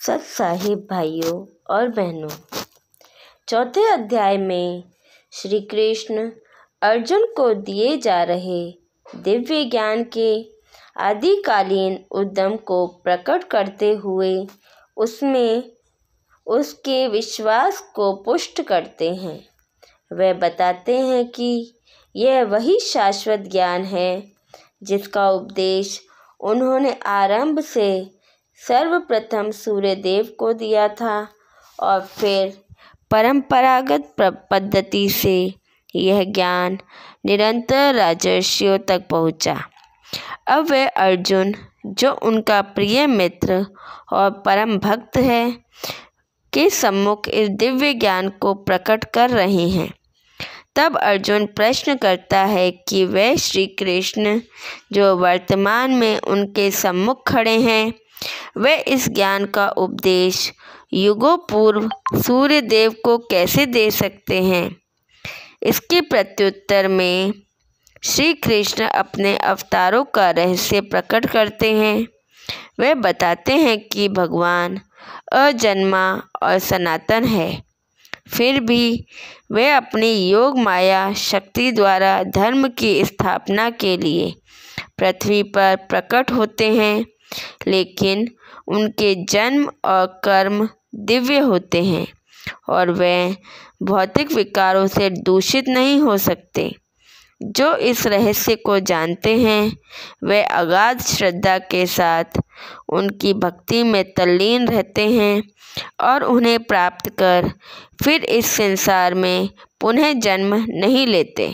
सत साहिब भाइयों और बहनों, चौथे अध्याय में श्री कृष्ण अर्जुन को दिए जा रहे दिव्य ज्ञान के आदिकालीन उद्यम को प्रकट करते हुए उसमें उसके विश्वास को पुष्ट करते हैं। वे बताते हैं कि यह वही शाश्वत ज्ञान है जिसका उपदेश उन्होंने आरंभ से सर्वप्रथम सूर्यदेव को दिया था और फिर परंपरागत पद्धति से यह ज्ञान निरंतर राजर्षियों तक पहुंचा। अब वह अर्जुन, जो उनका प्रिय मित्र और परम भक्त है, के सम्मुख इस दिव्य ज्ञान को प्रकट कर रहे हैं। तब अर्जुन प्रश्न करता है कि वह श्री कृष्ण, जो वर्तमान में उनके सम्मुख खड़े हैं, वे इस ज्ञान का उपदेश युगों पूर्व सूर्यदेव को कैसे दे सकते हैं। इसके प्रत्युत्तर में श्री कृष्ण अपने अवतारों का रहस्य प्रकट करते हैं। वे बताते हैं कि भगवान अजन्मा और सनातन है, फिर भी वे अपनी योग माया शक्ति द्वारा धर्म की स्थापना के लिए पृथ्वी पर प्रकट होते हैं, लेकिन उनके जन्म और कर्म दिव्य होते हैं और वे भौतिक विकारों से दूषित नहीं हो सकते। जो इस रहस्य को जानते हैं, वे अगाध श्रद्धा के साथ उनकी भक्ति में तल्लीन रहते हैं और उन्हें प्राप्त कर फिर इस संसार में पुनः जन्म नहीं लेते।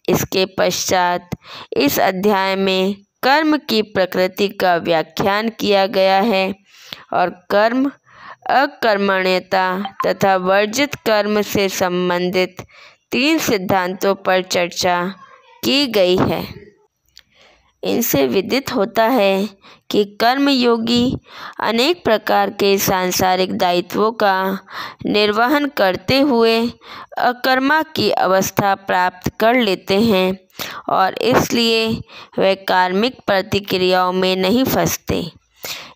इसके पश्चात इस अध्याय में कर्म की प्रकृति का व्याख्यान किया गया है और कर्म, अकर्मण्यता तथा वर्जित कर्म से संबंधित 3 सिद्धांतों पर चर्चा की गई है। इनसे विदित होता है कि कर्मयोगी अनेक प्रकार के सांसारिक दायित्वों का निर्वहन करते हुए अकर्मा की अवस्था प्राप्त कर लेते हैं और इसलिए वे कार्मिक प्रतिक्रियाओं में नहीं फंसते।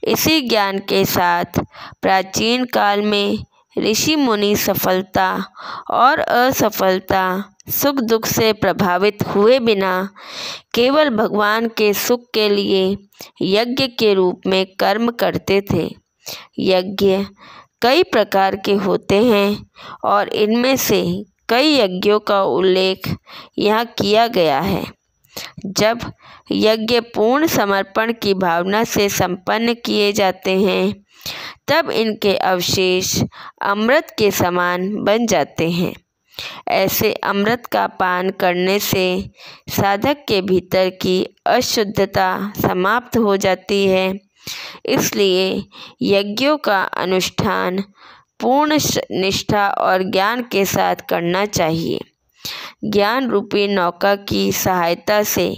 इसी ज्ञान के साथ प्राचीन काल में ऋषि मुनि सफलता और असफलता, सुख दुख से प्रभावित हुए बिना केवल भगवान के सुख के लिए यज्ञ के रूप में कर्म करते थे। यज्ञ कई प्रकार के होते हैं और इनमें से कई यज्ञों का उल्लेख यहाँ किया गया है। जब यज्ञ पूर्ण समर्पण की भावना से संपन्न किए जाते हैं, तब इनके अवशेष अमृत के समान बन जाते हैं। ऐसे अमृत का पान करने से साधक के भीतर की अशुद्धता समाप्त हो जाती है। इसलिए यज्ञों का अनुष्ठान पूर्ण निष्ठा और ज्ञान के साथ करना चाहिए। ज्ञान रूपी नौका की सहायता से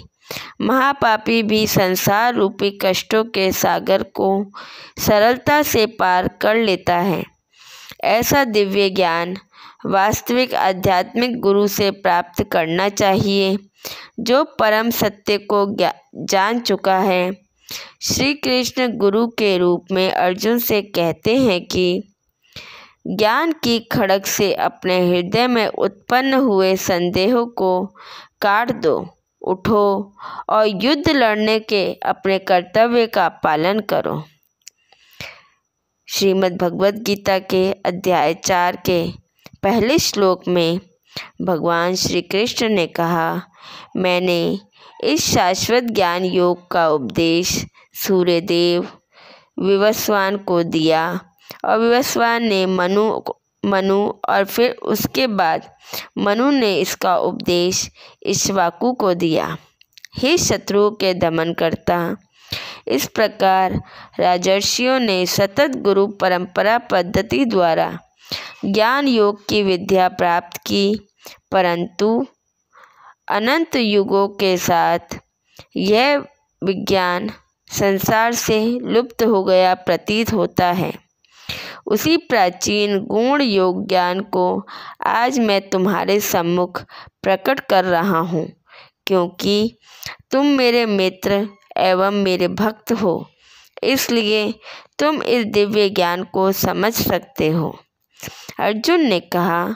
महापापी भी संसार रूपी कष्टों के सागर को सरलता से पार कर लेता है। ऐसा दिव्य ज्ञान वास्तविक आध्यात्मिक गुरु से प्राप्त करना चाहिए, जो परम सत्य को जान चुका है। श्री कृष्ण गुरु के रूप में अर्जुन से कहते हैं कि ज्ञान की खड़ग से अपने हृदय में उत्पन्न हुए संदेहों को काट दो, उठो और युद्ध लड़ने के अपने कर्तव्य का पालन करो। श्रीमद् भगवद गीता के अध्याय 4 के पहले श्लोक में भगवान श्री कृष्ण ने कहा, मैंने इस शाश्वत ज्ञान योग का उपदेश सूर्यदेव विवस्वान को दिया और विवस्वान ने मनु और फिर उसके बाद मनु ने इसका उपदेश इक्ष्वाकु को दिया। हे शत्रुओं के दमन करता, इस प्रकार राजर्षियों ने सतत गुरु परंपरा पद्धति द्वारा ज्ञान योग की विद्या प्राप्त की, परंतु अनंत युगों के साथ यह विज्ञान संसार से लुप्त हो गया प्रतीत होता है। उसी प्राचीन गुण योग ज्ञान को आज मैं तुम्हारे सम्मुख प्रकट कर रहा हूँ, क्योंकि तुम मेरे मित्र एवं मेरे भक्त हो। इसलिए तुम इस दिव्य ज्ञान को समझ सकते हो। अर्जुन ने कहा,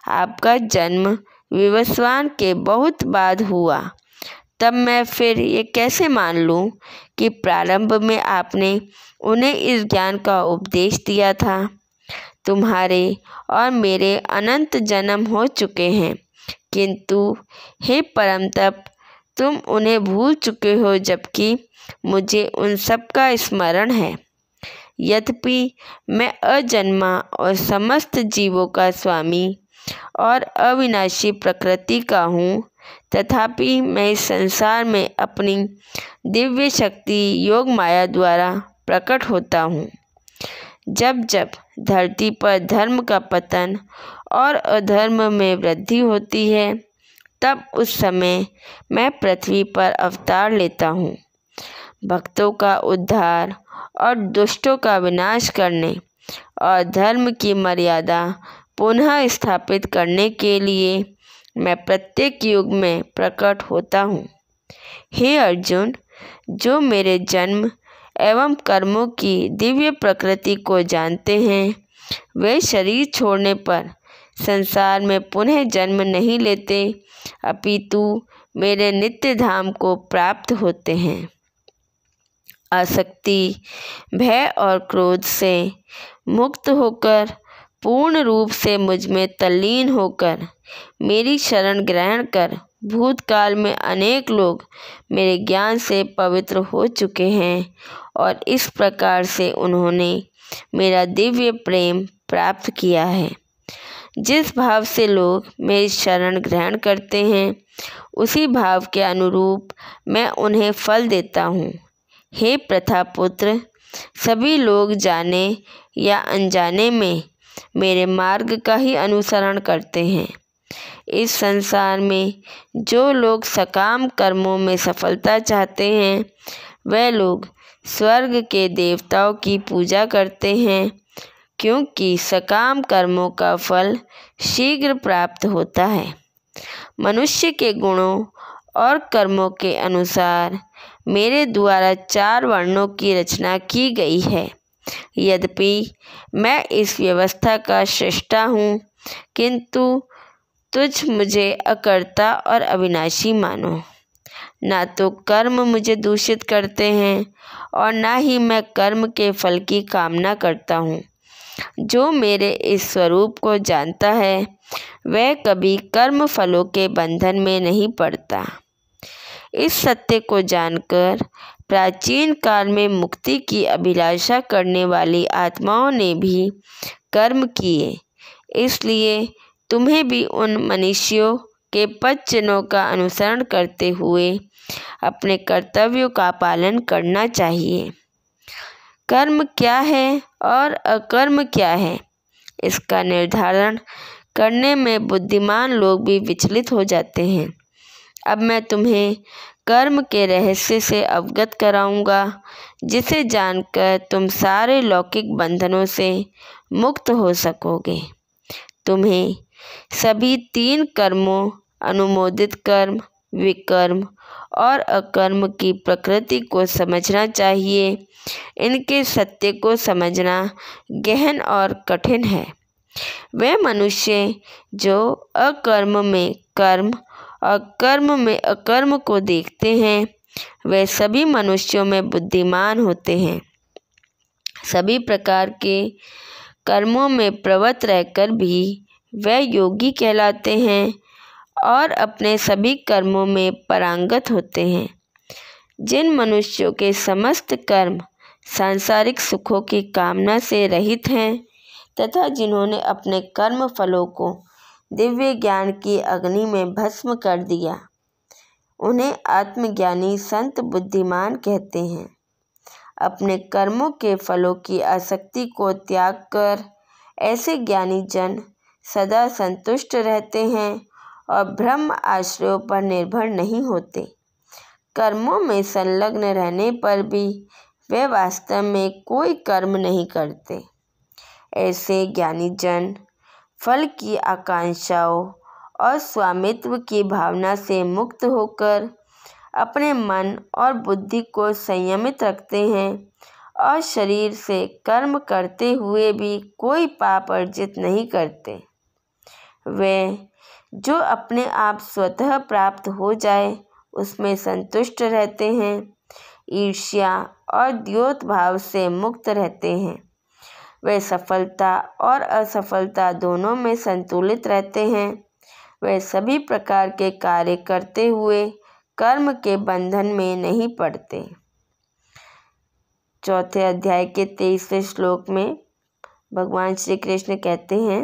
आपका जन्म विवस्वान के बहुत बाद हुआ, तब मैं फिर ये कैसे मान लूं कि प्रारंभ में आपने उन्हें इस ज्ञान का उपदेश दिया था। तुम्हारे और मेरे अनंत जन्म हो चुके हैं, किंतु हे परम तप, तुम उन्हें भूल चुके हो, जबकि मुझे उन सब का स्मरण है। यद्यपि मैं अजन्मा और समस्त जीवों का स्वामी और अविनाशी प्रकृति का हूँ, तथापि मैं इस संसार में अपनी दिव्य शक्ति योग माया द्वारा प्रकट होता हूँ। जब जब धरती पर धर्म का पतन और अधर्म में वृद्धि होती है, तब उस समय मैं पृथ्वी पर अवतार लेता हूँ। भक्तों का उद्धार और दुष्टों का विनाश करने और धर्म की मर्यादा पुनः स्थापित करने के लिए मैं प्रत्येक युग में प्रकट होता हूँ। हे अर्जुन, जो मेरे जन्म एवं कर्मों की दिव्य प्रकृति को जानते हैं, वे शरीर छोड़ने पर संसार में पुनः जन्म नहीं लेते, अपितु मेरे नित्य धाम को प्राप्त होते हैं। आसक्ति, भय और क्रोध से मुक्त होकर पूर्ण रूप से मुझ में तल्लीन होकर मेरी शरण ग्रहण कर भूतकाल में अनेक लोग मेरे ज्ञान से पवित्र हो चुके हैं और इस प्रकार से उन्होंने मेरा दिव्य प्रेम प्राप्त किया है। जिस भाव से लोग मेरी शरण ग्रहण करते हैं, उसी भाव के अनुरूप मैं उन्हें फल देता हूँ। हे प्रथापुत्र, सभी लोग जाने या अनजाने में मेरे मार्ग का ही अनुसरण करते हैं। इस संसार में जो लोग सकाम कर्मों में सफलता चाहते हैं, वे लोग स्वर्ग के देवताओं की पूजा करते हैं, क्योंकि सकाम कर्मों का फल शीघ्र प्राप्त होता है। मनुष्य के गुणों और कर्मों के अनुसार मेरे द्वारा 4 वर्णों की रचना की गई है। यद्यपि मैं इस व्यवस्था का सृष्टा हूँ, किंतु तुझ मुझे अकर्ता और अविनाशी मानो। ना तो कर्म मुझे दूषित करते हैं और ना ही मैं कर्म के फल की कामना करता हूँ। जो मेरे इस स्वरूप को जानता है, वह कभी कर्म फलों के बंधन में नहीं पड़ता। इस सत्य को जानकर प्राचीन काल में मुक्ति की अभिलाषा करने वाली आत्माओं ने भी कर्म किए, इसलिए तुम्हें भी उन मनुष्यों के पद चिन्हों का अनुसरण करते हुए अपने कर्तव्यों का पालन करना चाहिए। कर्म क्या है और अकर्म क्या है, इसका निर्धारण करने में बुद्धिमान लोग भी विचलित हो जाते हैं। अब मैं तुम्हें कर्म के रहस्य से अवगत कराऊंगा, जिसे जानकर तुम सारे लौकिक बंधनों से मुक्त हो सकोगे। तुम्हें सभी 3 कर्मों, अनुमोदित कर्म, विकर्म और अकर्म की प्रकृति को समझना चाहिए। इनके सत्य को समझना गहन और कठिन है। वे मनुष्य जो अकर्म में कर्म और कर्म में अकर्म को देखते हैं, वे सभी मनुष्यों में बुद्धिमान होते हैं। सभी प्रकार के कर्मों में प्रवृत्त रहकर भी वे योगी कहलाते हैं और अपने सभी कर्मों में पारंगत होते हैं। जिन मनुष्यों के समस्त कर्म सांसारिक सुखों की कामना से रहित हैं तथा जिन्होंने अपने कर्म फलों को दिव्य ज्ञान की अग्नि में भस्म कर दिया, उन्हें आत्मज्ञानी संत बुद्धिमान कहते हैं। अपने कर्मों के फलों की आसक्ति को त्याग कर ऐसे ज्ञानी जन सदा संतुष्ट रहते हैं और ब्रह्म आश्रयों पर निर्भर नहीं होते। कर्मों में संलग्न रहने पर भी वे वास्तव में कोई कर्म नहीं करते। ऐसे ज्ञानी जन फल की आकांक्षाओं और स्वामित्व की भावना से मुक्त होकर अपने मन और बुद्धि को संयमित रखते हैं और शरीर से कर्म करते हुए भी कोई पाप अर्जित नहीं करते। वे जो अपने आप स्वतः प्राप्त हो जाए उसमें संतुष्ट रहते हैं, ईर्ष्या और द्योत भाव से मुक्त रहते हैं। वे सफलता और असफलता दोनों में संतुलित रहते हैं। वे सभी प्रकार के कार्य करते हुए कर्म के बंधन में नहीं पड़ते। चौथे अध्याय के 23वें श्लोक में भगवान श्री कृष्ण कहते हैं,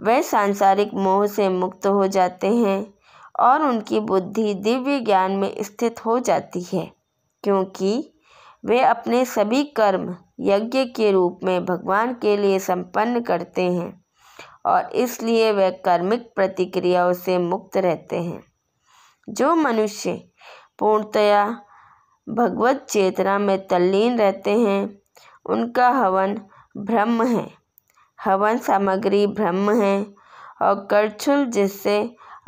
वे सांसारिक मोह से मुक्त हो जाते हैं और उनकी बुद्धि दिव्य ज्ञान में स्थित हो जाती है, क्योंकि वे अपने सभी कर्म यज्ञ के रूप में भगवान के लिए संपन्न करते हैं और इसलिए वे कर्मिक प्रतिक्रियाओं से मुक्त रहते हैं। जो मनुष्य पूर्णतया भगवत चेतना में तल्लीन रहते हैं उनका हवन ब्रह्म है, हवन सामग्री ब्रह्म है और करछुल जिससे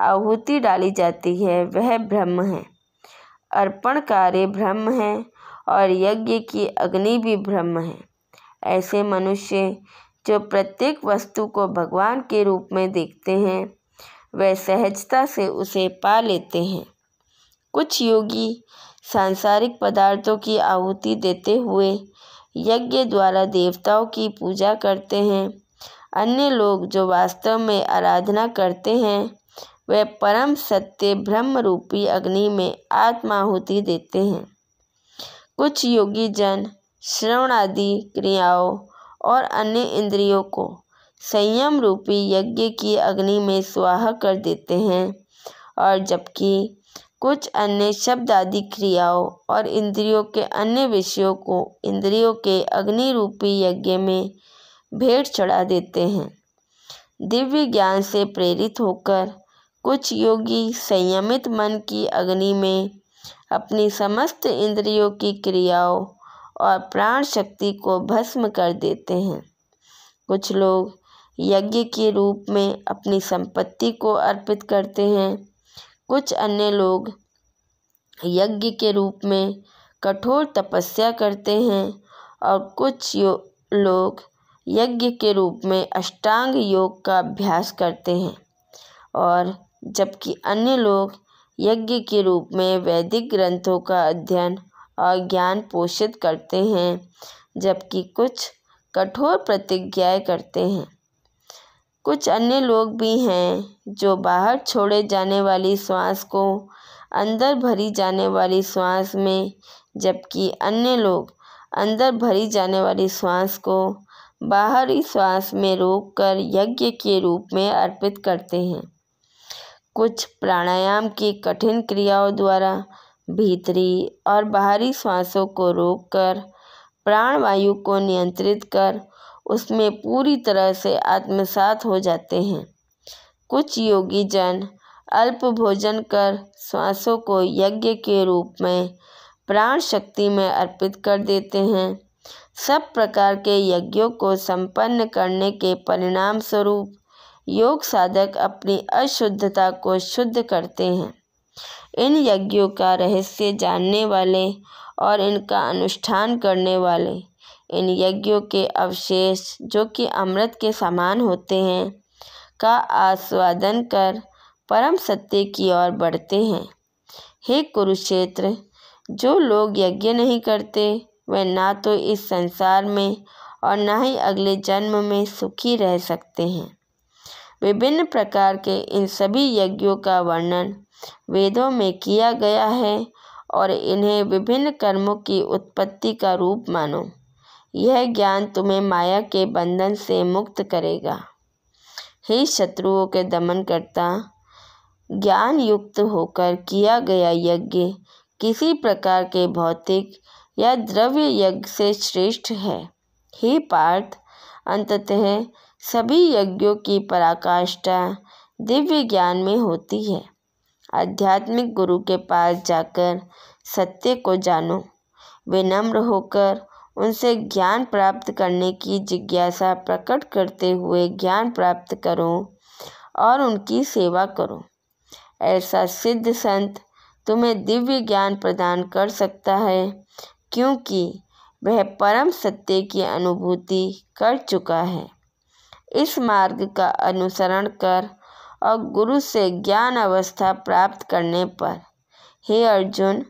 आहुति डाली जाती है वह ब्रह्म है। अर्पण कार्य ब्रह्म है और यज्ञ की अग्नि भी ब्रह्म है। ऐसे मनुष्य जो प्रत्येक वस्तु को भगवान के रूप में देखते हैं वे सहजता से उसे पा लेते हैं। कुछ योगी सांसारिक पदार्थों की आहुति देते हुए यज्ञ द्वारा देवताओं की पूजा करते हैं। अन्य लोग जो वास्तव में आराधना करते हैं वे परम सत्य ब्रह्म रूपी अग्नि में आत्माहुति देते हैं। कुछ योगी जन श्रवण आदि क्रियाओं और अन्य इंद्रियों को संयम रूपी यज्ञ की अग्नि में स्वाहा कर देते हैं और जबकि कुछ अन्य शब्द आदि क्रियाओं और इंद्रियों के अन्य विषयों को इंद्रियों के अग्नि रूपी यज्ञ में भेंट चढ़ा देते हैं। दिव्य ज्ञान से प्रेरित होकर कुछ योगी संयमित मन की अग्नि में अपनी समस्त इंद्रियों की क्रियाओं और प्राण शक्ति को भस्म कर देते हैं। कुछ लोग यज्ञ के रूप में अपनी संपत्ति को अर्पित करते हैं। कुछ अन्य लोग यज्ञ के रूप में कठोर तपस्या करते हैं और कुछ लोग यज्ञ के रूप में अष्टांग योग का अभ्यास करते हैं और जबकि अन्य लोग यज्ञ के रूप में वैदिक ग्रंथों का अध्ययन और ज्ञान पोषित करते हैं, जबकि कुछ कठोर प्रतिज्ञाएं करते हैं। कुछ अन्य लोग भी हैं जो बाहर छोड़े जाने वाली श्वास को अंदर भरी जाने वाली श्वास में, जबकि अन्य लोग अंदर भरी जाने वाली श्वास को बाहरी श्वास में रोककर यज्ञ के रूप में अर्पित करते हैं। कुछ प्राणायाम की कठिन क्रियाओं द्वारा भीतरी और बाहरी श्वासों को रोककर प्राणवायु को नियंत्रित कर उसमें पूरी तरह से आत्मसात हो जाते हैं। कुछ योगी जन अल्प भोजन कर श्वासों को यज्ञ के रूप में प्राण शक्ति में अर्पित कर देते हैं। सब प्रकार के यज्ञों को संपन्न करने के परिणाम स्वरूप योग साधक अपनी अशुद्धता को शुद्ध करते हैं। इन यज्ञों का रहस्य जानने वाले और इनका अनुष्ठान करने वाले इन यज्ञों के अवशेष जो कि अमृत के समान होते हैं का आस्वादन कर परम सत्य की ओर बढ़ते हैं। हे कुरुक्षेत्र, जो लोग यज्ञ नहीं करते वे ना तो इस संसार में और ना ही अगले जन्म में सुखी रह सकते हैं। विभिन्न प्रकार के इन सभी यज्ञों का वर्णन वेदों में किया गया है और इन्हें विभिन्न कर्मों की उत्पत्ति का रूप मानो। यह ज्ञान तुम्हें माया के बंधन से मुक्त करेगा। हे शत्रुओं के दमन करता, ज्ञान युक्त होकर किया गया यज्ञ किसी प्रकार के भौतिक या द्रव्य यज्ञ से श्रेष्ठ है। हे पार्थ, अंततः सभी यज्ञों की पराकाष्ठा दिव्य ज्ञान में होती है। आध्यात्मिक गुरु के पास जाकर सत्य को जानो, विनम्र होकर उनसे ज्ञान प्राप्त करने की जिज्ञासा प्रकट करते हुए ज्ञान प्राप्त करो और उनकी सेवा करो। ऐसा सिद्ध संत तुम्हें दिव्य ज्ञान प्रदान कर सकता है, क्योंकि वह परम सत्य की अनुभूति कर चुका है। इस मार्ग का अनुसरण कर और गुरु से ज्ञान अवस्था प्राप्त करने पर हे अर्जुन,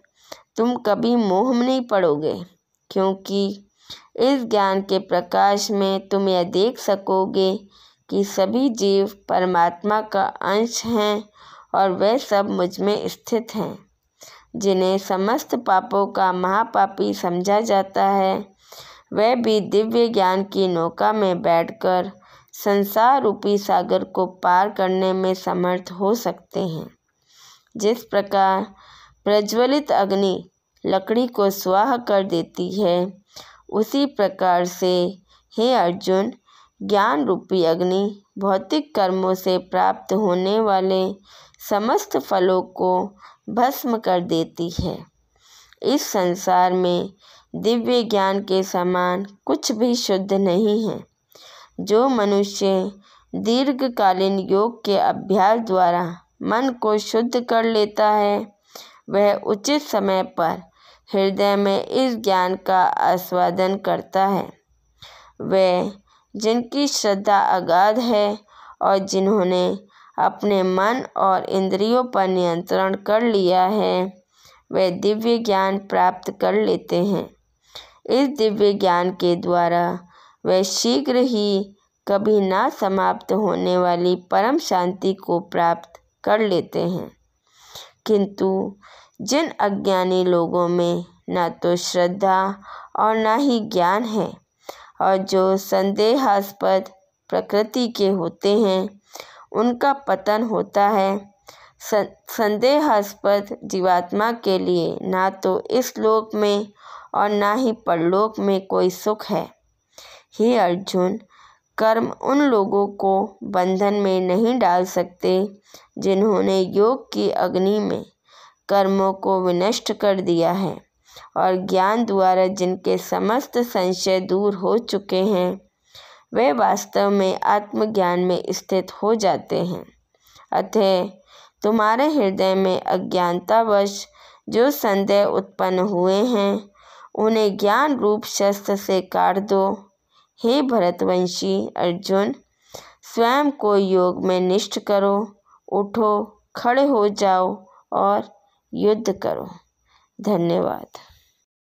तुम कभी मोह में नहीं पड़ोगे, क्योंकि इस ज्ञान के प्रकाश में तुम यह देख सकोगे कि सभी जीव परमात्मा का अंश हैं और वे सब मुझ में स्थित हैं। जिन्हें समस्त पापों का महापापी समझा जाता है, वे भी दिव्य ज्ञान की नौका में बैठकर संसार रूपी सागर को पार करने में समर्थ हो सकते हैं। जिस प्रकार प्रज्वलित अग्नि लकड़ी को स्वाह कर देती है, उसी प्रकार से हे अर्जुन, ज्ञान रूपी अग्नि भौतिक कर्मों से प्राप्त होने वाले समस्त फलों को भस्म कर देती है। इस संसार में दिव्य ज्ञान के समान कुछ भी शुद्ध नहीं है। जो मनुष्य दीर्घकालीन योग के अभ्यास द्वारा मन को शुद्ध कर लेता है, वह उचित समय पर हृदय में इस ज्ञान का आस्वादन करता है। वे जिनकी श्रद्धा अगाध है और जिन्होंने अपने मन और इंद्रियों पर नियंत्रण कर लिया है, वे दिव्य ज्ञान प्राप्त कर लेते हैं। इस दिव्य ज्ञान के द्वारा वे शीघ्र ही कभी ना समाप्त होने वाली परम शांति को प्राप्त कर लेते हैं। किंतु जिन अज्ञानी लोगों में न तो श्रद्धा और न ही ज्ञान है और जो संदेहास्पद प्रकृति के होते हैं, उनका पतन होता है। संदेहास्पद जीवात्मा के लिए ना तो इस लोक में और ना ही परलोक में कोई सुख है। हे अर्जुन, कर्म उन लोगों को बंधन में नहीं डाल सकते जिन्होंने योग की अग्नि में कर्मों को विनष्ट कर दिया है और ज्ञान द्वारा जिनके समस्त संशय दूर हो चुके हैं, वे वास्तव में आत्मज्ञान में स्थित हो जाते हैं। अतः तुम्हारे हृदय में अज्ञानतावश जो संदेह उत्पन्न हुए हैं, उन्हें ज्ञान रूप शस्त्र से काट दो। हे भरतवंशी अर्जुन, स्वयं को योग में निष्ठ करो, उठो, खड़े हो जाओ और युद्ध करो। धन्यवाद।